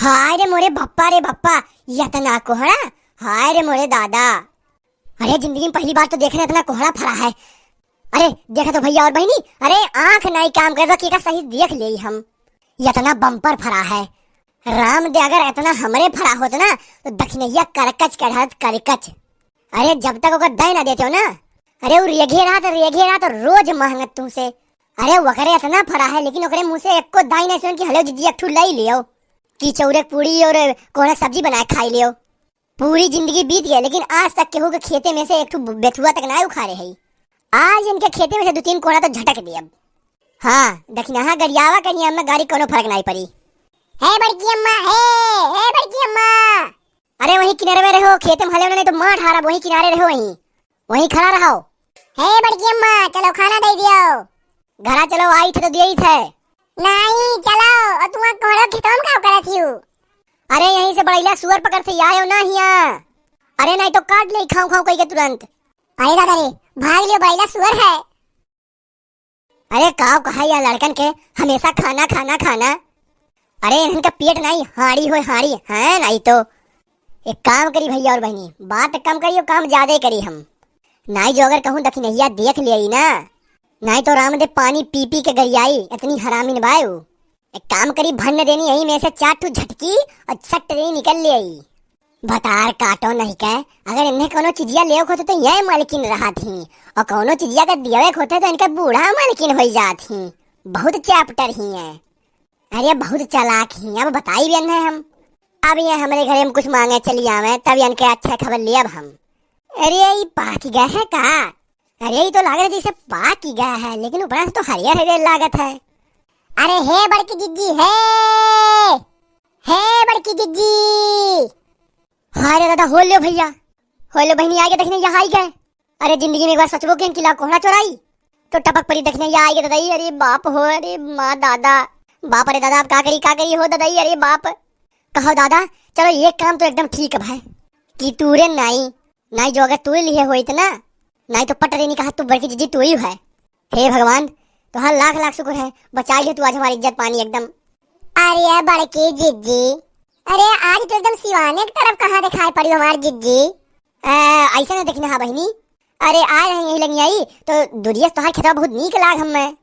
हाय रे मोरे बप्पा रे बप्पा, इतना कोहरा। हाय रे मोरे दादा। अरे जिंदगी में पहली बार तो देख रहे इतना कोहरा फरा है। अरे देखा तो भैया और बहनी, अरे आंख नहीं काम कर रहा का सही देख ले हम। इतना बम्पर फरा है। राम दे अगर इतना हमरे फरा होता ना तो दक्षिणैया करकच कढ़त करकच। अरे जब तक ओकर दय ना देते हो ना, अरे वो रेघे तो रोज महंगत तुमसे। अरे वकरे इतना फरा है लेकिन ओकरे मुंह से एको दाई नहीं सुन कि हलो जीजी एक ठू लई लियो कि चौरे पूरी और कोहरा सब्जी बनाए खाई लियो। पूरी जिंदगी बीत गई लेकिन आज तक केहू के खेते में से एक ठू बेथुआ तक ना उखाड़े है। आज इनके खेते में से 2-3 कोहरा तो झटक दिया। हाँ दक्षिणा गरियावा कहीं में गाड़ी कोनो फर्क नहीं पड़ी। है बड़की अम्मा, है बड़की अम्मा। अरे वहीं किनारे में रहो, खेत में हले नहीं तो मार ठारा, वहीं किनारे रहो, वहीं खड़ा रहो। है बड़की अम्मा, चलो खाना दे दियो। घरा चलो, आई थे तो दिए ही थे। नहीं चलो, और तुम कोहरा खेतों में काम करत हियो। अरे यहीं से बड़ैला सुअर पकड़ से आयो ना हिया। अरे नहीं तो काट ले खाऊ खाऊ कही के तुरंत। अरे दादा रे भाग लियो, बड़ैला सुअर है। अरे काव कहा या लड़कन के हमेशा खाना खाना खाना। अरे इनका पेट नहीं हाड़ी हो हाड़ी है। नहीं तो एक काम करी भैया और बहनी, बात कम करियो काम ज्यादा करी हम। नहीं जो अगर कहूँ दक्षिणैया देख लिया ना, नहीं तो रामदेव पानी पी पी के गरियाई इतनी हरामी निभायू। एक काम करी भन्न देनी यही में से 4 ठू झटकी और छट रही निकल ले आई। भतार काटो नहीं कह, अगर इन्हें कोनो चिजिया ले होते तो यह मालकिन रहा थी, और कोनो चिजिया का दिया होते तो इनका बूढ़ा मालकिन हो जाती। बहुत चैप्टर ही है। अरे बहुत चालाक ही। अब बताई भी है हम। अब ये हमारे घरे में कुछ मांगे चली आवे तब इनके अच्छा खबर लिया अब हम। अरे ये पाक गया है का? अरे ये तो लाग रहा जैसे पाक ही गया है लेकिन ऊपर से तो हरियर हरियर लागत है। अरे हे बड़की जिज्जी, हे बड़की जिज्जी। हाय रे दादा, हो लो भैया, हो लो बहनी, आगे देखने यहाँ आई गए। अरे जिंदगी में एक बार सचबो के किला कोहरा चोराई तो टपक पड़ी देखने यहाँ आई गए दादाई। अरे बाप हो, अरे माँ दादा बाप। अरे दादा आप का करी हो दादाई। अरे बाप कहो दादा, चलो ये काम तो एकदम ठीक है भाई कि तूरे नहीं जो अगर तू लिए हो इतना नहीं तो पट नहीं कहा तू बड़की जीजी तू ही है। हे भगवान तो हर लाख लाख शुक्र है बचा लिया तू आज हमारी इज्जत पानी एकदम। अरे बड़की जीजी, अरे आज तो एकदम सिवाने की तरफ कहाँ दिखाई पड़ी हमारी जीजी। ऐसा ना देखना हाँ बहनी। अरे आ रहे यही लगी आई तो दुरिया तो खेतवा बहुत नीक लाग हमें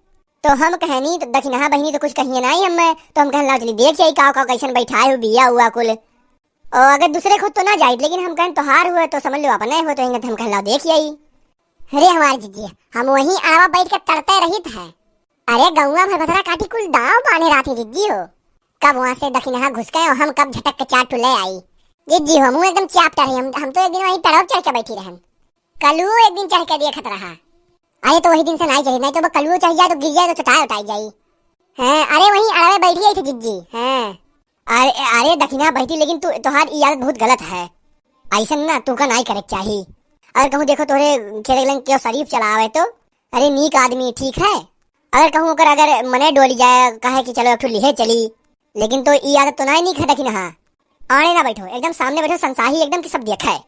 तो हम कहनी तो दखी नहा बहनी तो कुछ कहिए नहीं हमें तो हम कहना चली देख आई का कैसन बैठाए हो बिया हुआ कुल। और अगर दूसरे खुद तो ना जाए लेकिन हम कहन तोहार हुए तो समझ लो अपने हो तो हम कहना देख आई। अरे हमारी जीजी हम वहीं आवा बैठ कर तड़ते रही है। अरे गौवा भर भतरा काटी कुल दाव बांधे रही जीजी हो। कब वहाँ से दखी नहा घुस गए और हम कब झटक के 4 ठू ले आई। जीजी हो मुँह एकदम चैप्टर है। हम तो एक दिन वहीं टड़क चढ़ के बैठी रहन। कलू एक दिन चढ़ के देखत रहा। अरे तो वही दिन से नहीं चाहिए, नहीं तो कलू चढ़ जाए तो गिर जाए तो चटाई उठाई जाई है। अरे वहीं अड़वे बैठी आई थी जिज्जी है। अरे दखिना बैठी लेकिन तू तोहार ये आदत बहुत गलत है। ऐसा ना तू का नहीं करे चाहिए। अगर कहूँ देखो तोरे खेत क्यों शरीफ चलावे तो अरे नीक आदमी ठीक है। अगर कहूँ अगर मने डोली जाए कहे कि चलो एक लिहे चली लेकिन तो ये आदत तो नहीं है दखिना। हाँ आने ना बैठो, एकदम सामने बैठो संसाही एकदम की सब देखा है।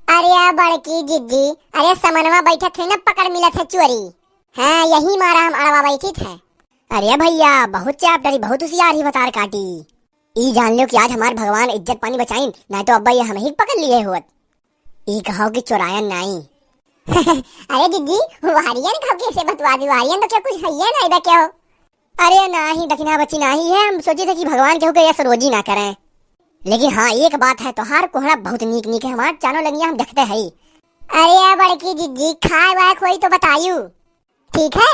अरे बड़की जिज्जी, अरे समनवा बैठे थे ना पकड़ मिला थे चोरी। हाँ यही मारा हम अड़वा बैठी थे। अरे भैया बहुत चैप्टरी बहुत होशियार ही बतार काटी। ई जान लो कि आज हमारे भगवान इज्जत पानी बचाइन नहीं तो अब्बा ये हम ही पकड़ लिए होत। ई कहो कि चोरायन नहीं। अरे जिज्जी वारियन कहो कैसे बतवा दी, वारियन तो क्या कुछ है नहीं बे क्या हो। अरे नहीं दखिना बच्ची नहीं है। हम सोचे थे कि भगवान केहू के ऐसा रोजी ना करें लेकिन हाँ एक बात है तोहार कोहरा बहुत नीक नीक है। हमार चारों लगिया हम देखते है। अरे बड़की जिज्जी खाए वाए कोई तो बतायू ठीक है।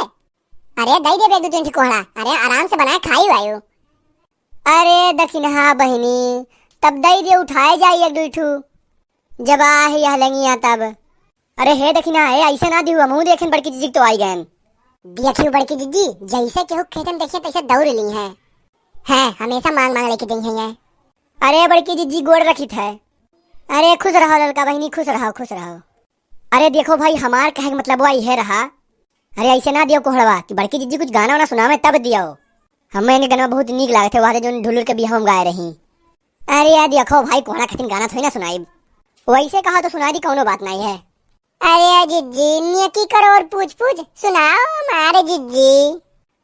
अरे दई दे 2-3 कोहरा, अरे आराम से बनाए खाई वायु। अरे दखिना बहनी तब दई दे उठाए जाइए 2 ठू जब आ लगिया तब। अरे हे दखिना है ऐसे ना दियो मुँह देखें बड़की जिज्जी तो आई गए। देखियो बड़की जिज्जी जैसे केहू खेत में देखिए तैसे दौड़ ली है हमेशा मांग मांग लेके दी है। अरे बड़की जिज्जी गोड़ रखी है। अरे खुश रहो लड़का बहनी, खुश रहो खुश रहो। अरे देखो भाई हमार कहे मतलब वो यह रहा। अरे ऐसे ना दियो कोहड़वा कि बड़की जिज्जी कुछ गाना वाना सुनावे तब दियो। हमें गाना बहुत नीक लागे थे वहाँ जो ढुलुर के बियाह में गाए रही। अरे यार देखो भाई कोहड़ा खातिर गाना थोड़ी ना सुनाई, वैसे कहा तो सुना दी कोनो बात नहीं है। अरे जिज्जी नियकी करो और पूछ पूछ सुनाओ हमारे जिज्जी।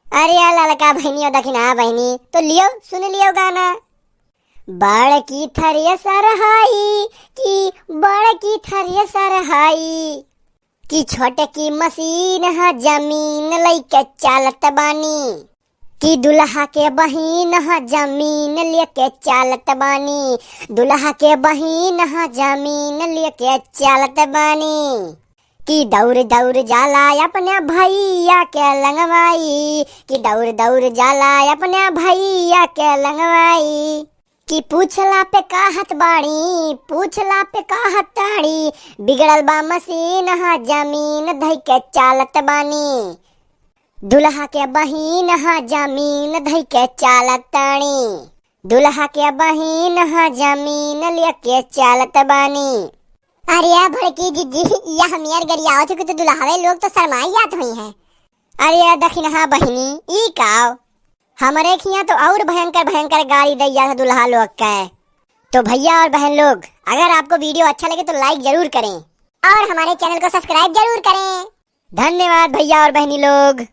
अरे लड़का बहनी और दखिना बहनी तो लियो सुन लियो गाना। बड़ की थ्रेसर हाई कि बड़ की थ्रेसर हाई कि छोटे की मशीन ह जमीन लइके चालत बानी कि दुल्हा के बहिन ह जमीन लेके चालत बानी दुल्हा के बहिन ह जमीन लेके चालत बानी कि दौड़ दौड़ जाला अपने भैया के लंगवाई कि दौड़ दौड़ जाला अपने भैया के लंगवाई कि पूछला पे कहत बाड़ी पूछला पे कहत ताड़ी बिगड़ल बा मशीन ह जमीन धइ के चालत बानी दुल्हा के बहिन ह जमीन धइ के चालत ताड़ी दुल्हा के बहिन ह जमीन लेके चालत बानी। अरे भड़की जीजी यह हमियर गरियाओ थे तो दुल्हावे लोग तो शर्माई जात हुई हैं। अरे दखिनहा बहिनी ई काव हमरे खिया तो और भयंकर भयंकर गाड़ी दैया था दुल्हा लोग के। तो भैया और बहन लोग अगर आपको वीडियो अच्छा लगे तो लाइक जरूर करें और हमारे चैनल को सब्सक्राइब जरूर करें। धन्यवाद भैया और बहनी लोग।